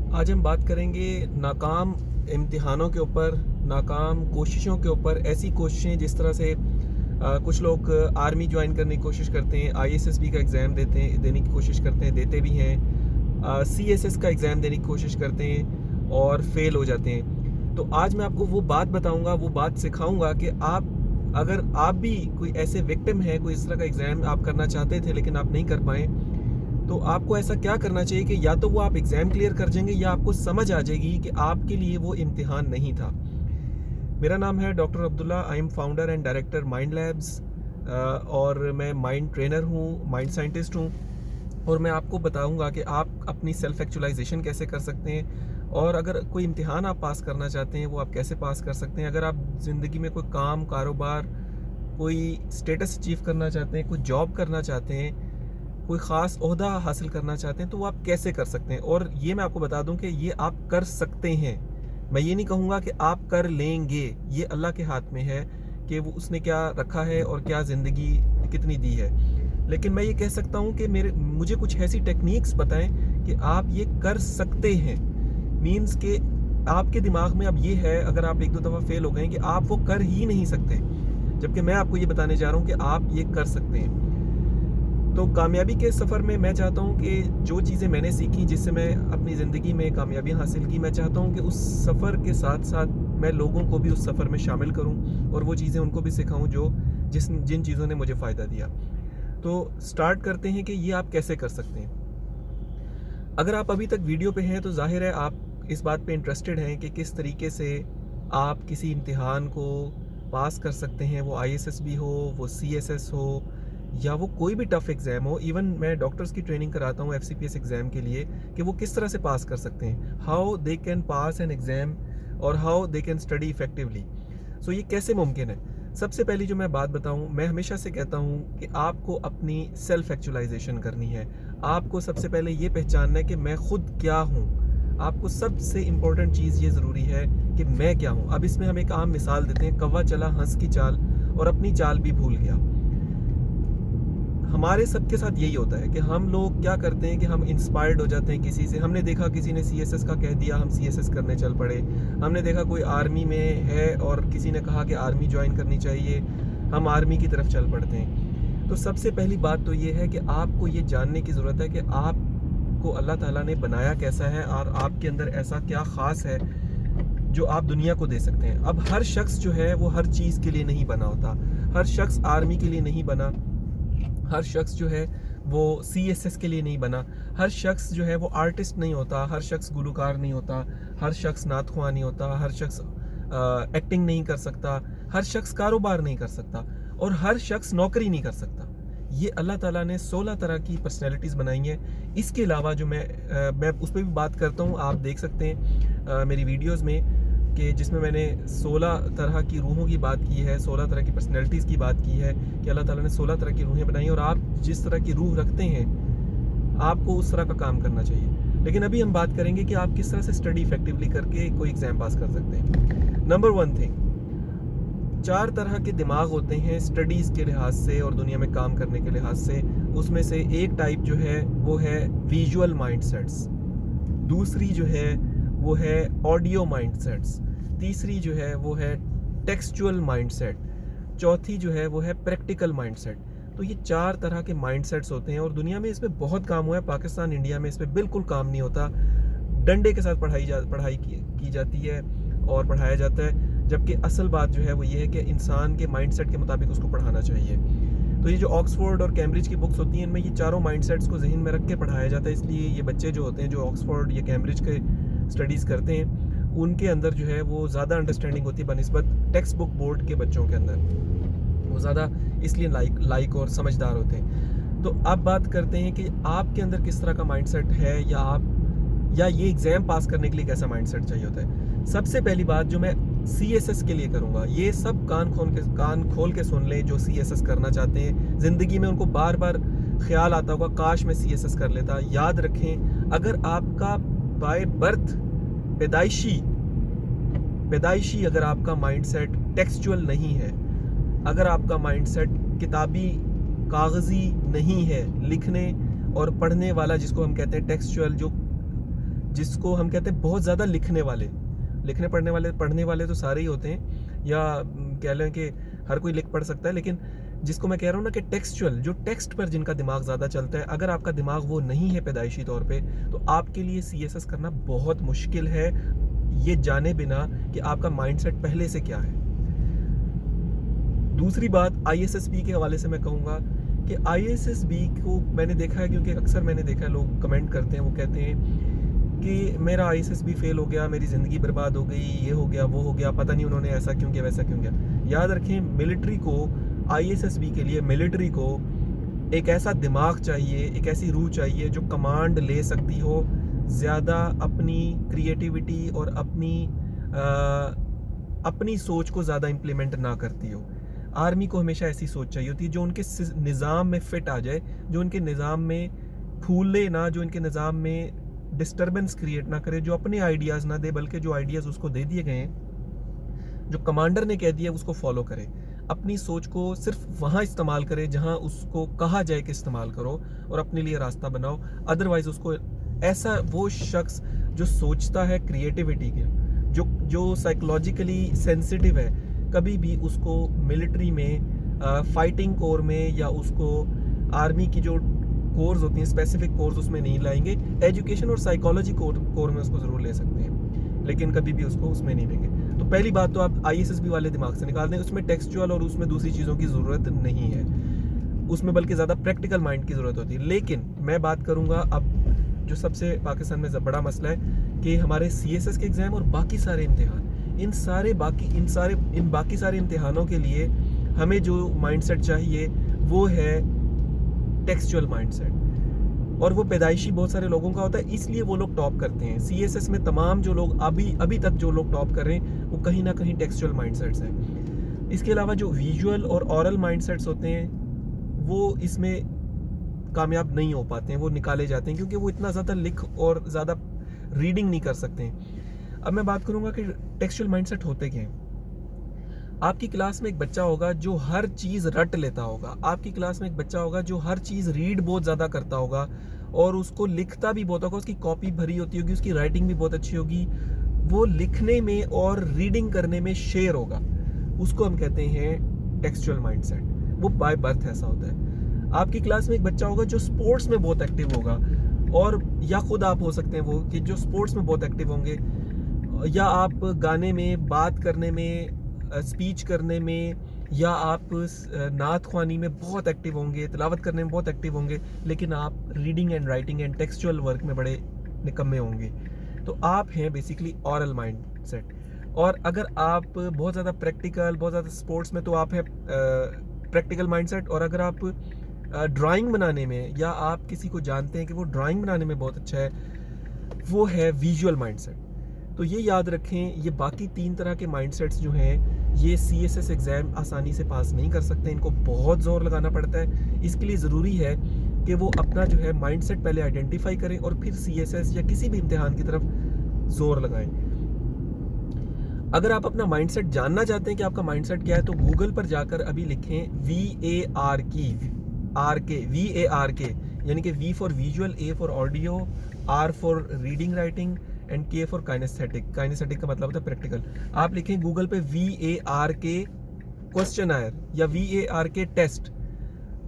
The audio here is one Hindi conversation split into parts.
आज हम बात करेंगे नाकाम इम्तिहानों के ऊपर, नाकाम कोशिशों के ऊपर। ऐसी कोशिशें जिस तरह से कुछ लोग आर्मी ज्वाइन करने की कोशिश करते हैं, आईएसएसबी का एग्ज़ाम देने की कोशिश करते हैं, देते भी हैं, सीएसएस का एग्ज़ाम देने की कोशिश करते हैं और फेल हो जाते हैं। तो आज मैं आपको वो बात बताऊंगा, वो बात सिखाऊंगा कि अगर आप भी कोई ऐसे विक्टिम हैं, कोई इस तरह का एग्ज़ाम आप करना चाहते थे लेकिन आप नहीं कर पाए, तो आपको ऐसा क्या करना चाहिए कि या तो वो आप एग्ज़ाम क्लियर कर जाएंगे या आपको समझ आ जाएगी कि आपके लिए वो इम्तिहान नहीं था। मेरा नाम है doctor Abdullah. I am founder and director mind labs और मैं माइंड ट्रेनर हूँ, माइंड साइंटिस्ट हूँ। और मैं आपको बताऊँगा कि आप अपनी सेल्फ एक्चुअलाइजेशन कैसे कर सकते हैं, और अगर कोई इम्तिहान आप पास करना चाहते हैं वो आप कैसे पास कर सकते हैं। अगर आप ज़िंदगी में कोई काम, कारोबार, कोई स्टेटस अचीव करना चाहते हैं, कोई जॉब करना चाहते हैं, कोई ख़ास ओहदा हासिल करना चाहते हैं, तो वो आप कैसे कर सकते हैं। और ये मैं आपको बता दूं कि ये आप कर सकते हैं। मैं ये नहीं कहूँगा कि आप कर लेंगे, ये अल्लाह के हाथ में है कि वो उसने क्या रखा है और क्या ज़िंदगी कितनी दी है। लेकिन मैं ये कह सकता हूँ कि मुझे कुछ ऐसी टेक्निक्स बताएं कि आप ये कर सकते हैं। मीन्स के आपके दिमाग में अब ये है, अगर आप एक दो दफ़ा फेल हो गए, कि आप वो कर ही नहीं सकते, जबकि मैं आपको ये बताने जा रहा हूँ कि आप ये कर सकते हैं। तो कामयाबी के सफ़र में मैं चाहता हूँ कि जो चीज़ें मैंने सीखी, जिससे मैं अपनी ज़िंदगी में कामयाबी हासिल की, मैं चाहता हूँ कि उस सफ़र के साथ साथ मैं लोगों को भी उस सफ़र में शामिल करूँ और वो चीज़ें उनको भी सिखाऊँ जिन चीज़ों ने मुझे फ़ायदा दिया। तो स्टार्ट करते हैं कि ये आप कैसे कर सकते हैं। अगर आप अभी तक वीडियो पे हैं तो जाहिर है आप इस बात पे इंटरेस्टेड हैं कि किस तरीके से आप किसी इम्तिहान को पास कर सकते हैं, वो आईएसएस हो, वो सीएसएस हो, या वो कोई भी टफ़ एग्ज़ाम हो। इवन मैं डॉक्टर्स की ट्रेनिंग कराता हूँ एफसीपीएस एग्ज़ाम के लिए, कि वो किस तरह से पास कर सकते हैं, how they can pass an exam और how they can study effectively. So ये कैसे मुमकिन है। सबसे पहली जो मैं बात बताऊँ, मैं हमेशा से कहता हूँ कि आपको अपनी सेल्फ एक्चुअलाइजेशन करनी है। आपको सबसे पहले ये पहचानना है कि मैं खुद क्या हूँ। आपको सबसे इम्पोर्टेंट चीज़ ये ज़रूरी है कि मैं क्या हूँ। अब इसमें हम एक आम मिसाल देते हैं, कौवा चला हंस की चाल और अपनी चाल भी भूल गया। हमारे सबके साथ यही होता है कि हम लोग क्या करते हैं कि हम इंस्पायर्ड हो जाते हैं किसी से। हमने देखा किसी ने सीएसएस का कह दिया, हम सीएसएस करने चल पड़े। हमने देखा कोई आर्मी में है और किसी ने कहा कि आर्मी ज्वाइन करनी चाहिए, हम आर्मी की तरफ चल पड़ते हैं। तो सबसे पहली बात तो ये है कि आपको ये जानने की ज़रूरत है कि आपको अल्लाह ताला ने बनाया कैसा है और आपके अंदर ऐसा क्या ख़ास है जो आप दुनिया को दे सकते हैं। अब हर शख्स जो है वो हर चीज़ के लिए नहीं बना होता। हर शख्स आर्मी के लिए नहीं बना, हर शख्स जो है वो सीएसएस के लिए नहीं बना, हर शख्स जो है वो आर्टिस्ट नहीं होता, हर शख्स गुलूकार नहीं होता, हर शख्स नात ख्वां नहीं होता, हर शख्स एक्टिंग नहीं कर सकता, हर शख्स कारोबार नहीं कर सकता और हर शख्स नौकरी नहीं कर सकता। ये अल्लाह ताला ने 16 तरह की पर्सनैलिटीज़ बनाई हैं। इसके अलावा जो मैं उस पर भी बात करता हूँ, आप देख सकते हैं मेरी वीडियोज़ में, कि जिसमें मैंने 16 तरह की रूहों की बात की है, 16 तरह की पर्सनैलिटीज़ की बात की है कि अल्लाह ताला ने 16 तरह की रूहें बनाई और आप जिस तरह की रूह रखते हैं आपको उस तरह का काम करना चाहिए। लेकिन अभी हम बात करेंगे कि आप किस तरह से स्टडी इफेक्टिवली करके कोई एग्ज़ाम पास कर सकते हैं। नंबर 1 थिंग, 4 तरह के दिमाग होते हैं स्टडीज़ के लिहाज से और दुनिया में काम करने के लिहाज से। उसमें से एक टाइप जो है वो है विजुअल माइंडसेट्स, दूसरी जो है वो है ऑडियो माइंडसेट्स, तीसरी जो है वो है टेक्सचुअल माइंडसेट, चौथी जो है वो है प्रैक्टिकल माइंडसेट। तो ये 4 तरह के माइंडसेट्स होते हैं और दुनिया में इसमें बहुत काम हुआ है। पाकिस्तान, इंडिया में इसमें बिल्कुल काम नहीं होता। डंडे के साथ पढ़ाई की जाती है और पढ़ाया जाता है, जबकि असल बात जो है वो ये है कि इंसान के माइंडसेट के मुताबिक उसको पढ़ाना चाहिए। तो ये जो ऑक्सफोर्ड और कैम्ब्रिज की बुक्स होती हैं, इनमें ये चारों माइंडसेट्स को जहन में रख के पढ़ाया जाता है। इसलिए ये बच्चे जो होते हैं जो ऑक्सफोर्ड या कैम्ब्रिज के स्टडीज़ करते हैं, उनके अंदर जो है वो ज़्यादा अंडरस्टैंडिंग होती है बनिस्बत टेक्स्ट बुक बोर्ड के बच्चों के अंदर। वो ज़्यादा इसलिए लाइक और समझदार होते हैं। तो अब बात करते हैं कि आपके अंदर किस तरह का माइंडसेट है, या ये एग्ज़ाम पास करने के लिए कैसा माइंडसेट चाहिए होता है। सबसे पहली बात जो मैं सीएसएस के लिए करूँगा, ये सब कान खोल के सुन लें जो सीएसएस करना चाहते हैं। ज़िंदगी में उनको बार बार ख्याल आता होगा काश मैं सीएसएस कर लेता। याद रखें, अगर आपका बाय बर्थ पैदाइशी अगर आपका माइंडसेट टेक्सचुअल नहीं है, अगर आपका माइंडसेट किताबी कागज़ी नहीं है, लिखने और पढ़ने वाला जिसको हम कहते हैं टेक्सचुअल, जो जिसको हम कहते हैं बहुत ज़्यादा लिखने पढ़ने वाले तो सारे ही होते हैं, या कह लें कि हर कोई लिख पढ़ सकता है, लेकिन जिसको मैं कह रहा हूँ ना कि टेक्सचुअल, जो टेक्स्ट पर जिनका दिमाग ज़्यादा चलता है, अगर आपका दिमाग वो नहीं है पैदाइशी तौर पे, तो आपके लिए CSS करना बहुत मुश्किल है, ये जाने बिना कि आपका माइंडसेट पहले से क्या है। दूसरी बात ISSB के हवाले से मैं कहूँगा कि ISSB को मैंने देखा है, क्योंकि अक्सर मैंने देखा है लोग कमेंट करते हैं, वो कहते हैं कि मेरा ISSB फेल हो गया, मेरी ज़िंदगी बर्बाद हो गई, ये हो गया, वो हो गया, पता नहीं उन्होंने ऐसा क्यों किया, वैसा क्यों किया। याद रखें, मिलिट्री को, ISSB के लिए मिलिट्री को एक ऐसा दिमाग चाहिए, एक ऐसी रूह चाहिए जो कमांड ले सकती हो, ज़्यादा अपनी क्रिएटिविटी और अपनी सोच को ज़्यादा इम्प्लीमेंट ना करती हो। आर्मी को हमेशा ऐसी सोच चाहिए होती है जो उनके निज़ाम में फिट आ जाए, जो उनके निज़ाम में फूले ना, जो उनके निज़ाम में डिस्टर्बेंस क्रिएट ना करे, जो अपने आइडियाज़ ना दे, बल्कि जो आइडियाज़ उसको दे दिए गए हैं, जो कमांडर ने कह दिया, उसको फॉलो करे। अपनी सोच को सिर्फ वहाँ इस्तेमाल करे जहाँ उसको कहा जाए कि इस्तेमाल करो, और अपने लिए रास्ता बनाओ। अदरवाइज़ उसको ऐसा, वो शख्स जो सोचता है क्रिएटिविटी के, जो साइकोलॉजिकली सेंसिटिव है, कभी भी उसको मिलिट्री में, फाइटिंग कोर में, या उसको आर्मी की जो कोर्स होती हैं, स्पेसिफिक कोर्स, उसमें नहीं लाएंगे। एजुकेशन और साइकोलॉजी कोर में उसको ज़रूर ले सकते हैं, लेकिन कभी भी उसको उसमें नहीं लेंगे। तो पहली बात तो आप ISSB वाले दिमाग से निकाल दें, उसमें टेक्सचुअल और उसमें दूसरी चीज़ों की ज़रूरत नहीं है, उसमें बल्कि ज़्यादा प्रैक्टिकल माइंड की ज़रूरत होती है। लेकिन मैं बात करूँगा अब जो सबसे पाकिस्तान में बड़ा मसला है कि हमारे CSS के एग्ज़ाम और बाकी सारे इम्तिहान, इन बाकी सारे इम्तिहानों के लिए हमें जो माइंडसेट चाहिए वो है टेक्सचुअल माइंडसेट, और वो पैदाइशी बहुत सारे लोगों का होता है, इसलिए वो लोग टॉप करते हैं। CSS में तमाम जो लोग अभी तक जो लोग टॉप कर रहे हैं, वो कहीं ना कहीं टेक्सचुअल माइंडसेट्स हैं। इसके अलावा जो विजुअल और ऑरल माइंडसेट्स होते हैं, वो इसमें कामयाब नहीं हो पाते हैं, वो निकाले जाते हैं, क्योंकि वो इतना ज़्यादा लिख और ज़्यादा रीडिंग नहीं कर सकते हैं। अब मैं बात करूंगा कि टेक्सचुअल माइंडसेट होते क्या हैं। आपकी क्लास में एक बच्चा होगा जो हर चीज़ रट लेता होगा, आपकी क्लास में एक बच्चा होगा जो हर चीज़ रीड बहुत ज़्यादा करता होगा, और उसको लिखता भी बहुत होगा, उसकी कॉपी भरी होती होगी, उसकी राइटिंग भी बहुत अच्छी होगी, वो लिखने में और रीडिंग करने में शेर होगा, उसको हम कहते हैं टेक्सचुअल माइंडसेट। वो बाय बर्थ ऐसा होता है। आपकी क्लास में एक बच्चा होगा जो स्पोर्ट्स में बहुत एक्टिव होगा, और या खुद आप हो सकते हैं वो कि जो स्पोर्ट्स में बहुत एक्टिव होंगे, या आप गाने में, बात करने में, स्पीच करने में, या आप नात ख्वानी में बहुत एक्टिव होंगे, तिलावत करने में बहुत एक्टिव होंगे, लेकिन आप reading and writing and textual work में बड़े निकम्मे होंगे। तो आप हैं बेसिकली ऑरल माइंड सेट। और अगर आप बहुत ज़्यादा प्रैक्टिकल, बहुत ज़्यादा स्पोर्ट्स में, तो आप है प्रैक्टिकल माइंड सेट। और अगर आप ड्राइंग बनाने में, या आप किसी को जानते हैं कि वो ड्राइंग बनाने में बहुत अच्छा है, वो है विजुअल माइंड सेट। तो ये याद रखें, ये बाकी 3 तरह के माइंडसेट्स जो हैं, ये CSS एग्ज़ाम आसानी से पास नहीं कर सकते, इनको बहुत ज़ोर लगाना पड़ता है। इसके लिए ज़रूरी है कि वो अपना जो है माइंडसेट पहले आइडेंटिफाई करें, और फिर CSS या किसी भी इम्तिहान की तरफ ज़ोर लगाएं। अगर आप अपना माइंडसेट जानना चाहते हैं कि आपका माइंडसेट क्या है, तो गूगल पर जाकर अभी लिखें VARK, यानी कि V for visual, A for audio, R for reading writing, and K for kinesthetic. Kinesthetic का मतलब होता है प्रैक्टिकल। आप लिखें गूगल पे VARK क्वेश्चनर या VARK टेस्ट।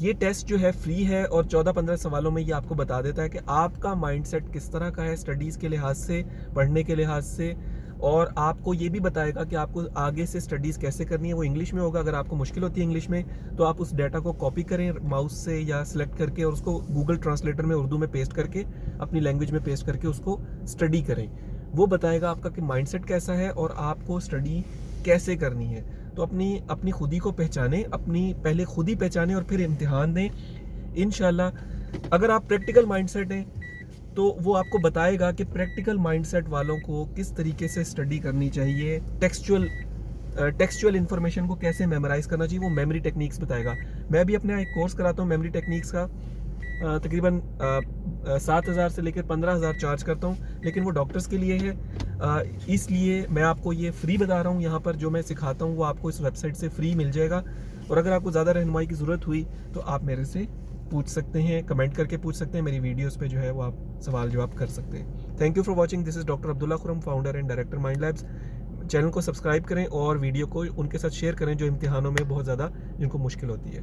ये टेस्ट जो है फ्री है, और 14-15 सवालों में ये आपको बता देता है कि आपका माइंडसेट किस तरह का है, स्टडीज़ के लिहाज से, पढ़ने के लिहाज से, और आपको ये भी बताएगा कि आपको आगे से स्टडीज़ कैसे करनी है। वो इंग्लिश में होगा, अगर आपको मुश्किल होती है इंग्लिश में, तो आप उस डाटा को कॉपी करें माउस से या सिलेक्ट करके, और उसको गूगल ट्रांसलेटर में उर्दू में पेस्ट करके, अपनी लैंग्वेज में पेस्ट करके उसको स्टडी करें। वो बताएगा आपका कि माइंडसेट कैसा है और आपको स्टडी कैसे करनी है। तो अपनी खुदी को पहचानें, पहले खुद ही पहचानें और फिर इम्तिहान दें। इंशाल्लाह अगर आप प्रैक्टिकल माइंडसेट हैं, तो वो आपको बताएगा कि प्रैक्टिकल माइंडसेट वालों को किस तरीके से स्टडी करनी चाहिए, टेक्सचुअल इन्फॉर्मेशन को कैसे मेमोराइज करना चाहिए, वो मेमोरी टेक्निक्स बताएगा। मैं भी अपना एक कोर्स कराता हूँ मेमोरी टेक्निक्स का, तकरीबन 7,000 से लेकर 15,000 चार्ज करता हूँ, लेकिन वो डॉक्टर्स के लिए है, इसलिए मैं आपको ये फ्री बता रहा हूँ। यहाँ पर जो मैं सिखाता हूँ वो आपको इस वेबसाइट से फ्री मिल जाएगा, और अगर आपको ज़्यादा रहनुमाई की ज़रूरत हुई तो आप मेरे से पूछ सकते हैं, कमेंट करके पूछ सकते हैं, मेरी वीडियोस पे जो है वो आप सवाल जवाब कर सकते हैं। Thank you for watching. This is doctor Abdullah Khurram, founder and director mind labs. Channel को सब्सक्राइब करें और वीडियो को उनके साथ शेयर करें जो इम्तिहानों में बहुत ज़्यादा जिनको मुश्किल होती है।